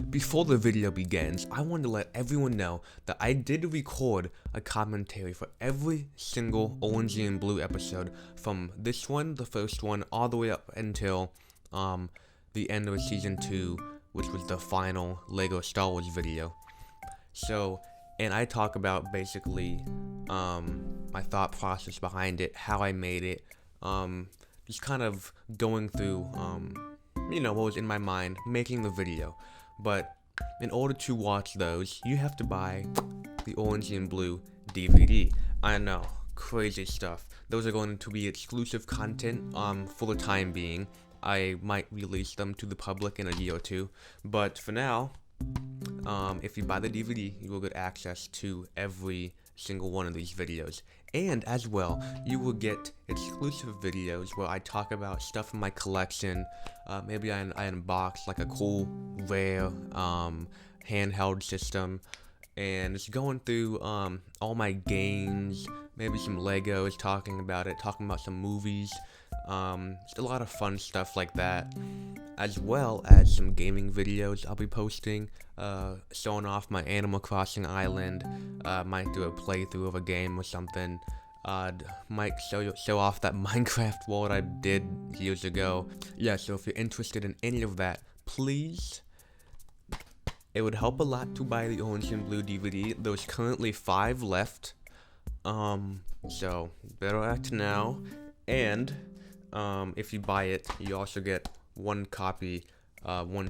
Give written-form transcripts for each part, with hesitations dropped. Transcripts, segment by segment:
Before the video begins, I want to let everyone know that I did record a commentary for every single Orangienblue episode from this one, the first one, all the way up until the end of season 2, which was the final LEGO Star Wars video. So, and I talk about basically my thought process behind it, how I made it, just kind of going through what was in my mind making the video. But in order to watch those, you have to buy the Orangienblue DVD. I know, crazy stuff. Those are going to be exclusive content for the time being. I might release them to the public in a year or two, but for now, if you buy the DVD, you will get access to every single one of these videos. And as well, you will get exclusive videos where I talk about stuff in my collection. Maybe I unbox like a cool, rare handheld system, and it's going through all my games, maybe some Legos, talking about some movies, just a lot of fun stuff like that, as well as some gaming videos I'll be posting, showing off my Animal Crossing island, might do a playthrough of a game or something, might show off that Minecraft world I did years ago. Yeah, so if you're interested in any of that, please, it would help a lot to buy the Orangienblue DVD. There's currently 5 left, so better act now, and if you buy it, you also get one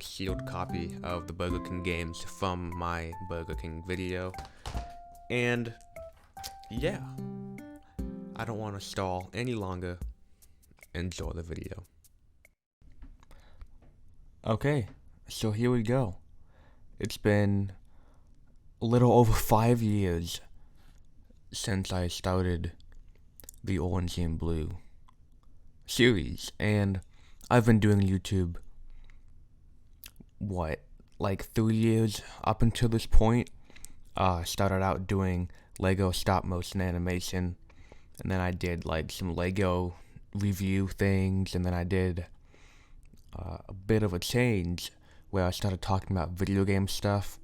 sealed copy of the Burger King games from my Burger King video. And yeah, I don't want to stall any longer. Enjoy the video. Okay, so here we go. It's been a little over 5 years since I started the Orangienblue series, and I've been doing YouTube, like 3 years up until this point. Started out doing Lego stop motion animation, and then I did like some Lego review things, and then I did a bit of a change where I started talking about video game stuff,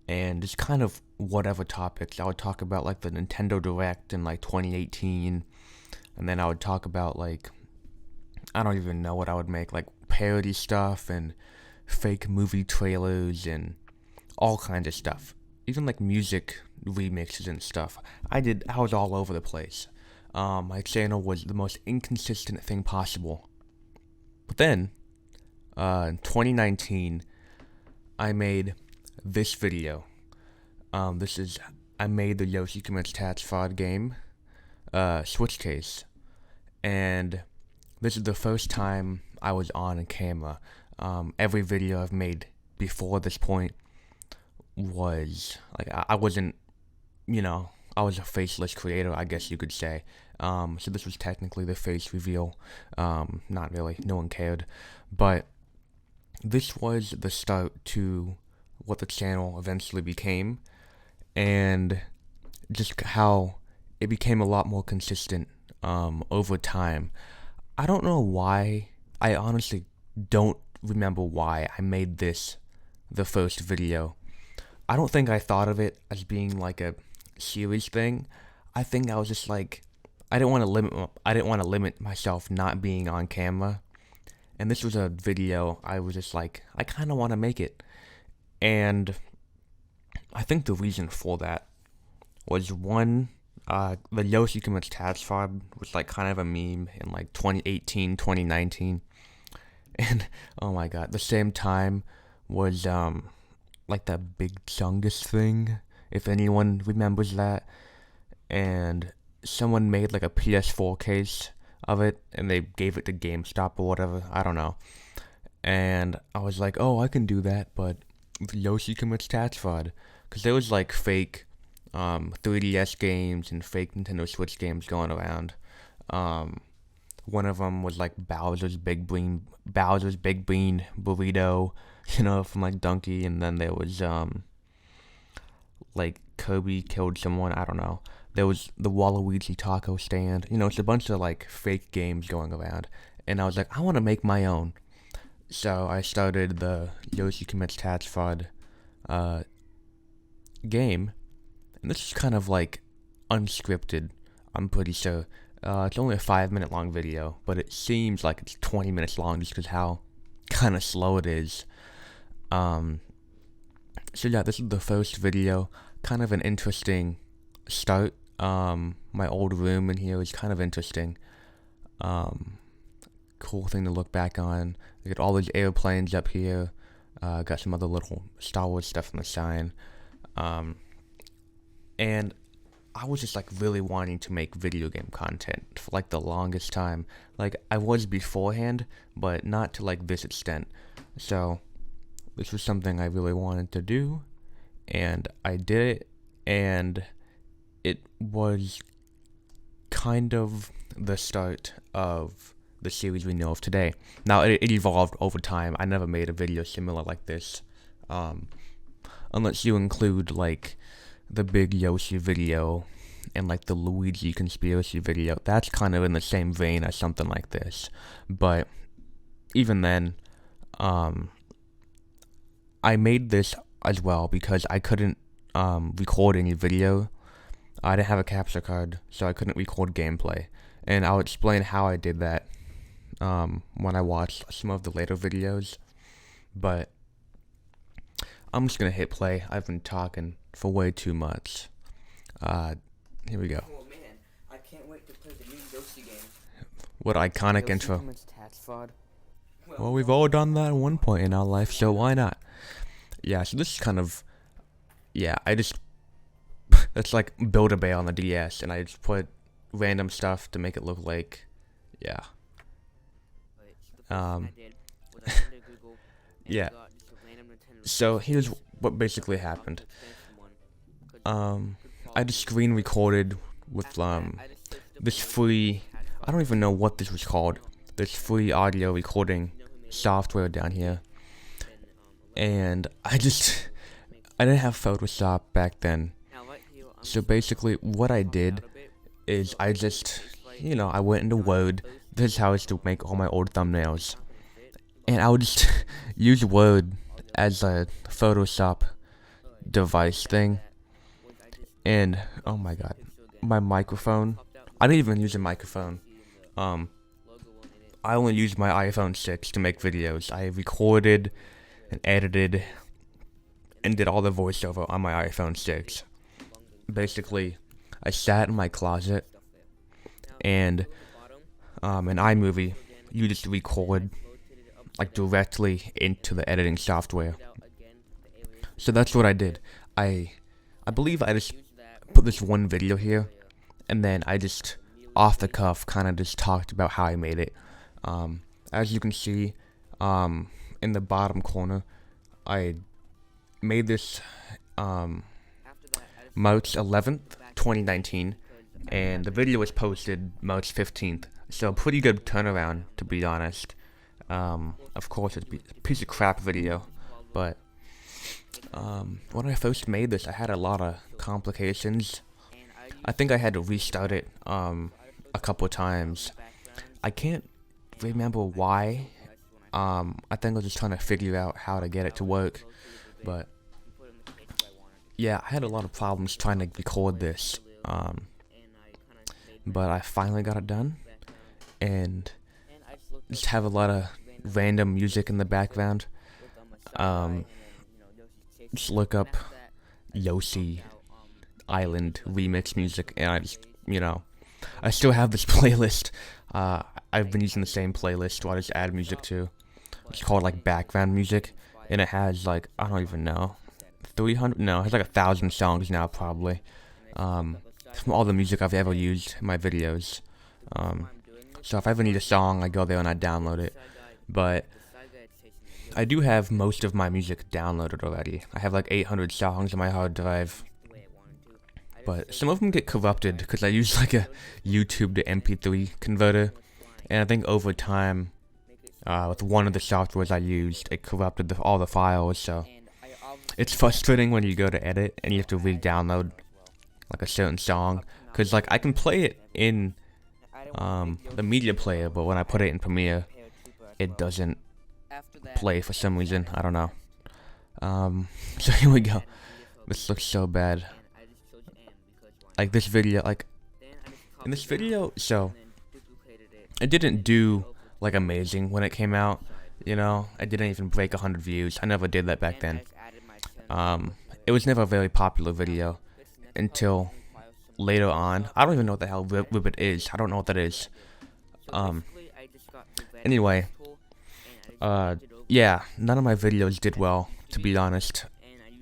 and just kind of whatever topics. I would talk about like the Nintendo Direct in like 2018, and then I would talk about like, I don't even know what I would make, like parody stuff and fake movie trailers and all kinds of stuff. Even like music remixes and stuff. I was all over the place. My channel was the most inconsistent thing possible. But then, in 2019, I made this video. I made the Yoshi Commits Tats Fraud game, Switch case. And this is the first time I was on camera. Every video I've made before this point was, like, I wasn't, I was a faceless creator, I guess you could say. So this was technically the face reveal. Not really, no one cared. But this was the start to what the channel eventually became, and just how it became a lot more consistent over time. I don't know why. I honestly don't remember why I made this the first video. I don't think I thought of it as being like a series thing. I think I was just like, I didn't want to limit myself not being on camera. And this was a video I was just like, I kind of want to make it. And I think the reason for that was, one, the Yoshi Commits Tats Fraud was like kind of a meme in like 2018, 2019. And oh my god, the same time was like that Big Chungus thing, if anyone remembers that. And someone made like a PS4 case of it, and they gave it to GameStop or whatever, I don't know. And I was like, oh, I can do that, but Yoshi Commits Tats Fraud. Because there was like fake 3DS games and fake Nintendo Switch games going around. One of them was like Bowser's Big Bean Burrito, from like Donkey, and then there was like Kirby killed someone, I don't know. There was the Waluigi taco stand, it's a bunch of like fake games going around, and I was like, I want to make my own. So I started the Yoshi Commits Task Fraud game, and this is kind of like unscripted, I'm pretty sure. It's only a 5-minute long video, but it seems like it's 20 minutes long just because how kind of slow it is. So yeah, this is the first video, kind of an interesting start. My old room in here is kind of interesting. Cool thing to look back on. We got all these airplanes up here. Got some other little Star Wars stuff on the sign. And I was just like really wanting to make video game content for like the longest time. Like I was beforehand, but not to like this extent. So this was something I really wanted to do, and I did it, and it was kind of the start of the series we know of today. Now, it evolved over time. I never made a video similar like this, unless you include, like, the big Yoshi video and, like, the Luigi conspiracy video. That's kind of in the same vein as something like this. But even then, I made this as well because I couldn't record any video. I didn't have a capture card, so I couldn't record gameplay. And I'll explain how I did that when I watched some of the later videos. But I'm just gonna hit play. I've been talking for way too much. Here we go. Oh man, I can't wait to play the new Yoshi game. What iconic intro. Well, we've all done that at one point in our life, so why not? Yeah, so this is kind of, yeah, it's like Build-A-Bear on the DS, and I just put random stuff to make it look like, yeah. Yeah. So here's what basically happened. I just screen recorded with this free, I don't even know what this was called, this free audio recording software down here. And I didn't have Photoshop back then. So basically what I did is I went into Word. This is how I used to make all my old thumbnails. And I would just use Word as a Photoshop device thing. And, oh my god, my microphone. I didn't even use a microphone. I only used my iPhone 6 to make videos. I recorded and edited and did all the voiceover on my iPhone 6. Basically, I sat in my closet, and in iMovie, you just record like directly into the editing software. So that's what I did. I believe I just put this one video here, and then I just off the cuff kind of just talked about how I made it. As you can see, in the bottom corner, I made this March 11th, 2019, and the video was posted March 15th, so a pretty good turnaround, to be honest. Of course, it's a piece of crap video, but when I first made this, I had a lot of complications. I think I had to restart it a couple times. I can't remember why. I think I was just trying to figure out how to get it to work, but yeah, I had a lot of problems trying to record this, but I finally got it done, and just have a lot of random music in the background. Just look up Yoshi Island remix music, and I just, I still have this playlist. I've been using the same playlist where I just add music to. It's called like background music, and it has like, I don't even know, 300, no, it has like 1,000 songs now probably, from all the music I've ever used in my videos. So if I ever need a song, I go there and I download it. But I do have most of my music downloaded already. I have like 800 songs on my hard drive. But some of them get corrupted because I use like a YouTube to MP3 converter. And I think over time, with one of the softwares I used, it corrupted all the files. So it's frustrating when you go to edit and you have to re-download like a certain song. Because like I can play it in the media player, but when I put it in Premiere, it doesn't play for some reason. I don't know. So here we go. This looks so bad. Like this video, like in this video, so it didn't do like amazing when it came out. You know, I didn't even break 100 views. I never did that back then. It was never a very popular video until later on. I don't even know what the hell Ribbit is. I don't know what that is. Anyway, yeah, none of my videos did well, to be honest.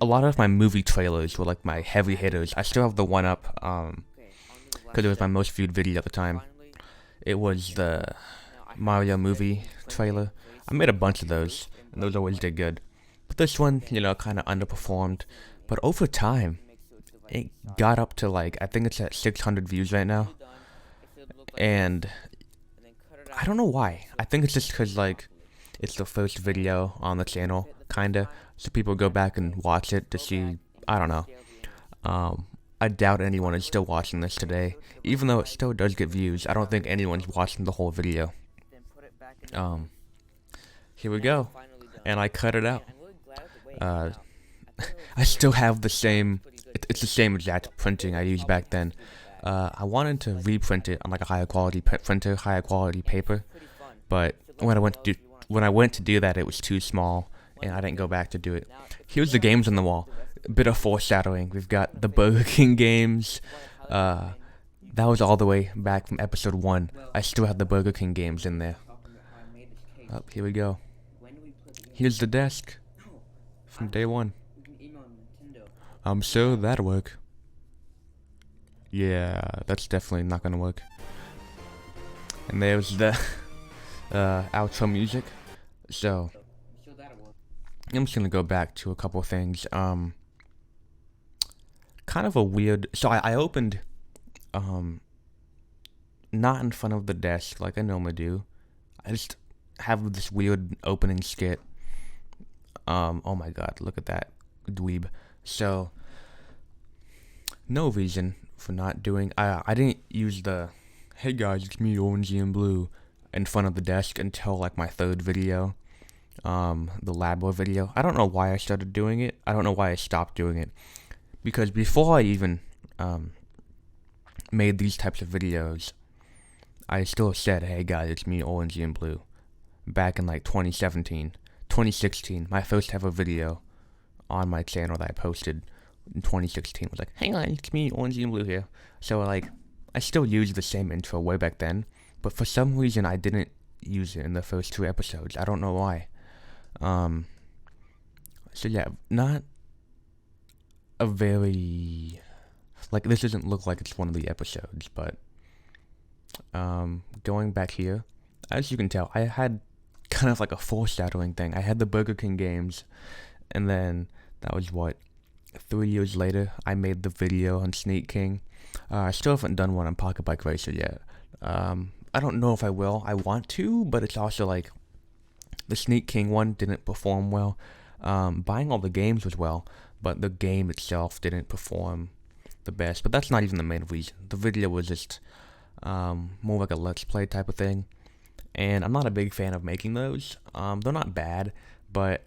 A lot of my movie trailers were like my heavy hitters. I still have the one up, because it was my most viewed video at the time. It was the Mario movie trailer. I made a bunch of those, and those always did good. But this one, you know, kind of underperformed. But over time, it got up to like, I think it's at 600 views right now. And I don't know why. I think it's just because like, it's the first video on the channel, kinda. So people go back and watch it to see, I don't know. I doubt anyone is still watching this today. Even though it still does get views, I don't think anyone's watching the whole video. Here we go. And I cut it out. I still have the same, it's the same exact printing I used back then. I wanted to reprint it on like a higher quality printer, higher quality paper. But when I went to do that, it was too small, and I didn't go back to do it. Here's the games on the wall. A bit of foreshadowing. We've got the Burger King games. That was all the way back from episode 1. I still have the Burger King games in there. Oh, here we go. Here's the desk from day 1. I'm sure that'll work. Yeah, that's definitely not gonna work. And there's the outro music. So I'm just gonna go back to a couple things. Kind of a weird. So I opened, not in front of the desk like I normally do. I just have this weird opening skit. Oh my god, look at that dweeb. So no reason for not doing. I didn't use the "Hey guys, it's me, Orangienblue," in front of the desk until like my third video, the Labo video. I don't know why I started doing it. I don't know why I stopped doing it, because before I even made these types of videos, I still said, "Hey guys, it's me, Orangienblue," back in like 2017, 2016. My first ever video on my channel that I posted in 2016 was like, "Hey guys, it's me, Orangienblue here." So like, I still used the same intro way back then, but for some reason I didn't use it in the first 2 episodes. I don't know why. So yeah, not a very, like, this doesn't look like it's one of the episodes, but going back here, as you can tell, I had kind of like a foreshadowing thing. I had the Burger King games, and then that was what, 3 years later, I made the video on Sneak King. I still haven't done one on Pocket Bike Racer yet. I don't know if I will. I want to, but it's also like, the Sneak King one didn't perform well. Buying all the games was well, but the game itself didn't perform the best. But that's not even the main reason. The video was just more like a Let's Play type of thing. And I'm not a big fan of making those. They're not bad, but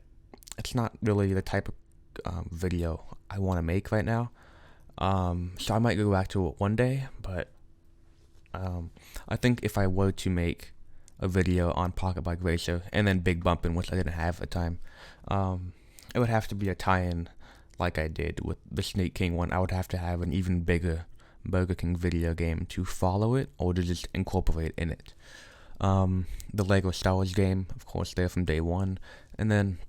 it's not really the type of video I want to make right now. So I might go back to it one day, but I think if I were to make a video on Pocket Bike Racer and then Big Bumpin', which I didn't have at the time, it would have to be a tie-in like I did with the Sneak King one. I would have to have an even bigger Burger King video game to follow it, or to just incorporate in it. The Lego Star Wars game, of course, there from day 1, and then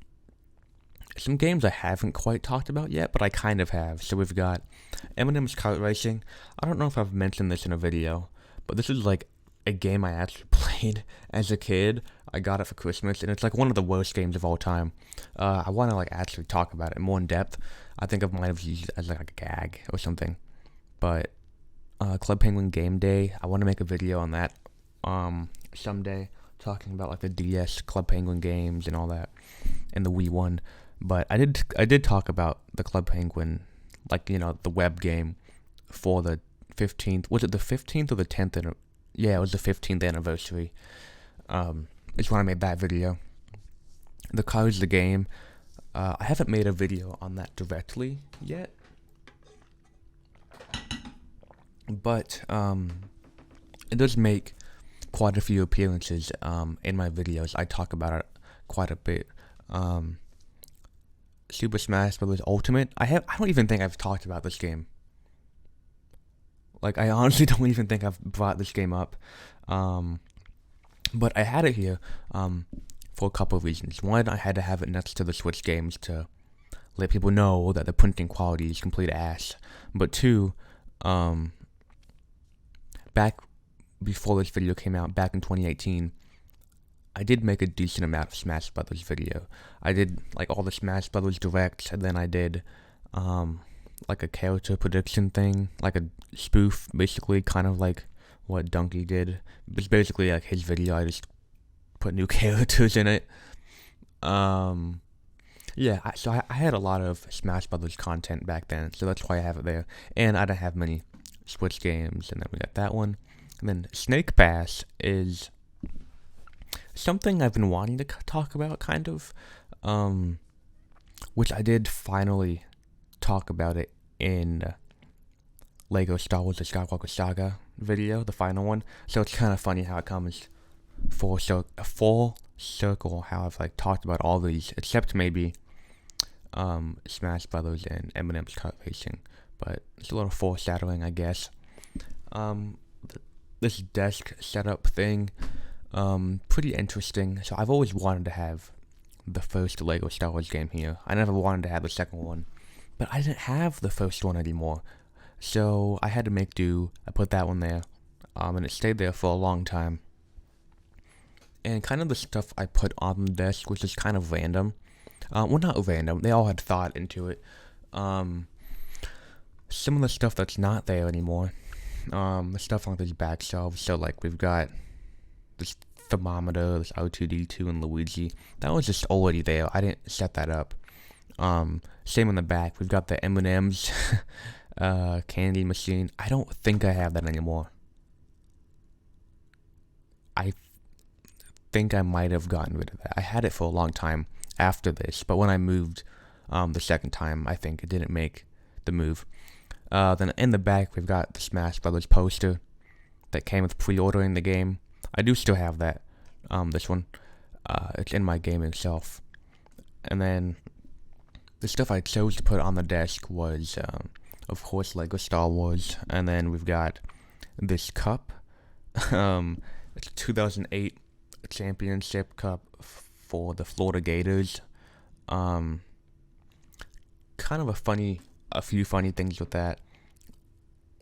some games I haven't quite talked about yet, but I kind of have. So we've got Eminem's Kart Racing. I don't know if I've mentioned this in a video, but this is like a game I actually played as a kid. I got it for Christmas, and it's like one of the worst games of all time. I want to like actually talk about it more in depth. I think I might have used it as like a gag or something. But Club Penguin Game Day, I want to make a video on that someday, talking about like the DS Club Penguin games and all that, and the Wii one. But I did talk about the Club Penguin, like, you know, the web game for the 15th. Was it the 15th or the 10th? Yeah, it was the 15th anniversary. It's when I made that video. the colors of the game. I haven't made a video on that directly yet, but it does make quite a few appearances in my videos. I talk about it quite a bit. Super Smash Bros. Ultimate. I don't even think I've talked about this game. Like, I honestly don't even think I've brought this game up. But I had it here for a couple of reasons. One, I had to have it next to the Switch games to let people know that the printing quality is complete ass. But two, back before this video came out, back in 2018, I did make a decent amount of Smash Brothers video. I did like all the Smash Brothers directs, and then I did like a character prediction thing, like a spoof, basically, kind of like what Donkey did. It's basically like his video. I just put new characters in it. Yeah, so I had a lot of Smash Brothers content back then, so that's why I have it there. And I don't have many Switch games, and then we got that one. And then Snake Pass is something I've been wanting to talk about, kind of, which I did finally talk about it in Lego Star Wars The Skywalker Saga video, the final one. So it's kind of funny how it comes full circle, how I've like talked about all these, except maybe Smash Brothers and Eminem's kart racing. But it's a little foreshadowing, I guess. This desk setup thing, pretty interesting. So I've always wanted to have the first Lego Star Wars game here. I never wanted to have the second one, but I didn't have the first one anymore. So I had to make do. I put that one there, and it stayed there for a long time. And kind of the stuff I put on the desk was just kind of random. Well, not random. They all had thought into it. Some of the stuff that's not there anymore. The stuff on these back shelves. So like we've got this thermometer, this R2-D2 and Luigi. That was just already there. I didn't set that up. Same on the back. We've got the M&M's candy machine. I don't think I have that anymore. I think I might have gotten rid of that. I had it for a long time after this, but when I moved the second time, I think it didn't make the move. Then in the back, we've got the Smash Brothers poster that came with pre-ordering the game. I do still have that, this one. It's in my game itself. And then the stuff I chose to put on the desk was, of course, Lego Star Wars. And then we've got this cup. It's a 2008 championship cup for the Florida Gators. Kind of a few funny things with that.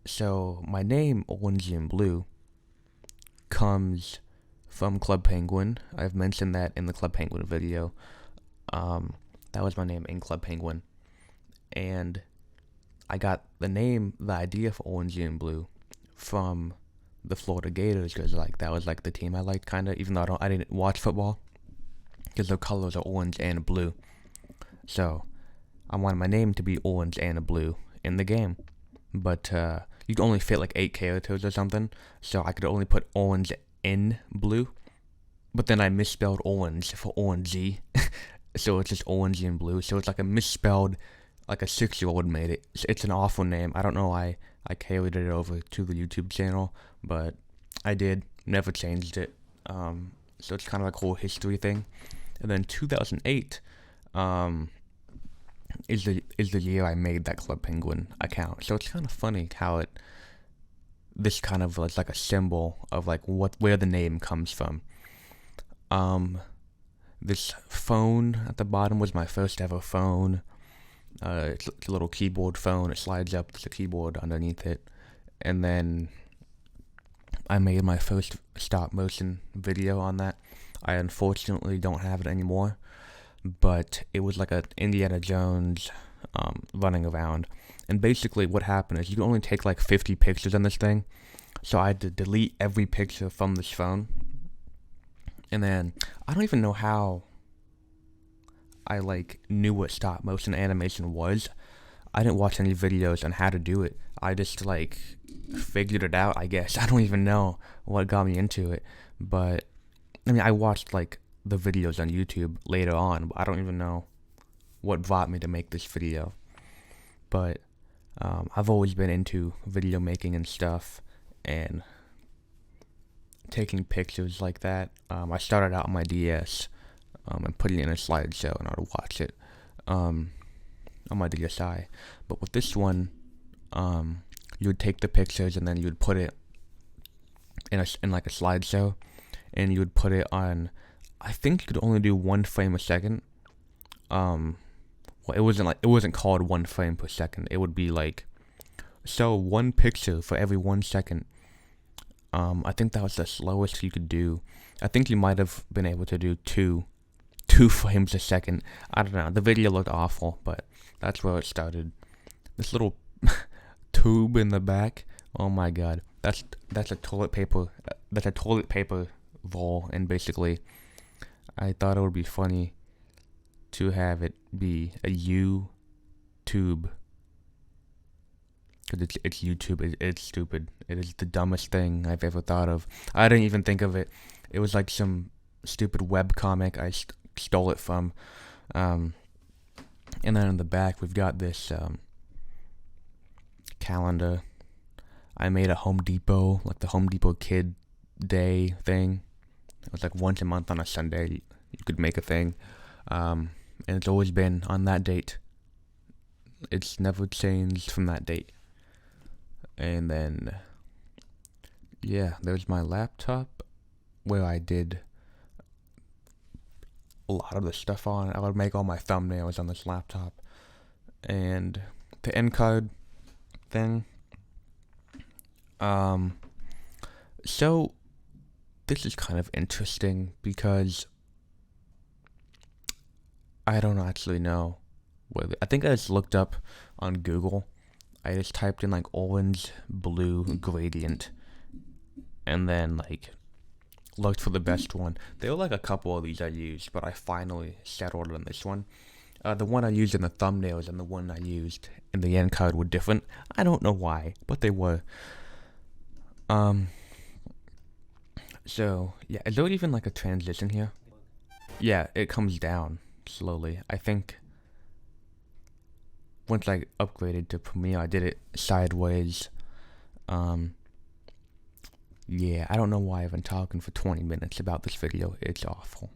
So my name, Orangienblue, comes from Club Penguin. I've mentioned that in the Club Penguin video. That was my name in Club Penguin. And I got the idea for Orangienblue from the Florida Gators, because like that was like the team I liked, kind of, even though I didn't watch football, because their colors are orange and blue. So I wanted my name to be orange and blue in the game, but you could only fit like 8 characters or something, so I could only put orange in blue, but then I misspelled orange for orangey, so it's just Orangienblue. So it's like a misspelled, like a 6-year-old made it. It's an awful name. I don't know why I carried it over to the YouTube channel, but I did. Never changed it. So it's kind of like a whole history thing. And then 2008 is the year I made that Club Penguin account. So it's kind of funny how this kind of was like a symbol of like where the name comes from. This phone at the bottom was my first ever phone. It's a little keyboard phone. It slides up. There's a keyboard underneath it. And then I made my first stop motion video on that. I unfortunately don't have it anymore, but it was like a Indiana Jones running around. And basically what happened is you can only take like 50 pictures on this thing. So I had to delete every picture from this phone. And then I don't even know how I like knew what stop motion animation was. I didn't watch any videos on how to do it. I just like figured it out, I guess. I don't even know what got me into it, but I mean, I watched like the videos on YouTube later on. I don't even know what brought me to make this video, but I've always been into video making and stuff, and taking pictures like that. I started out on my DS and putting it in a slideshow, and I would watch it on my DSi. But with this one, you would take the pictures and then you would put it in like a slideshow, and you would put it on. I think you could only do 1 frame a second. Well, it wasn't called 1 frame per second. It would be like, so 1 picture for every 1 second. I think that was the slowest you could do. I think you might have been able to do two frames a second. I don't know. The video looked awful, but that's where it started. This little tube in the back. Oh my god. That's a toilet paper. That's a toilet paper roll, and basically, I thought it would be funny to have it be a U tube. Because it's YouTube. It's stupid. It is the dumbest thing I've ever thought of. I didn't even think of it. It was like some stupid web comic I stole it from. And then in the back, we've got this calendar. I made a Home Depot, like the Home Depot Kid Day thing. It was like once a month on a Sunday, you could make a thing. And it's always been on that date. It's never changed from that date. And then, yeah, there's my laptop where I did a lot of the stuff on it. I would make all my thumbnails on this laptop. And the end card thing. So this is kind of interesting because I don't actually know whether, I think I just looked up on Google. I just typed in like orange blue gradient and then like looked for the best one. There were like a couple of these I used, but I finally settled on this one. The one I used in the thumbnails and the one I used in the end card were different. I don't know why, but they were. So yeah, is there even like a transition here? Yeah, it comes down slowly. I think once I upgraded to Premiere, I did it sideways. Yeah, I don't know why I've been talking for 20 minutes about this video. It's awful.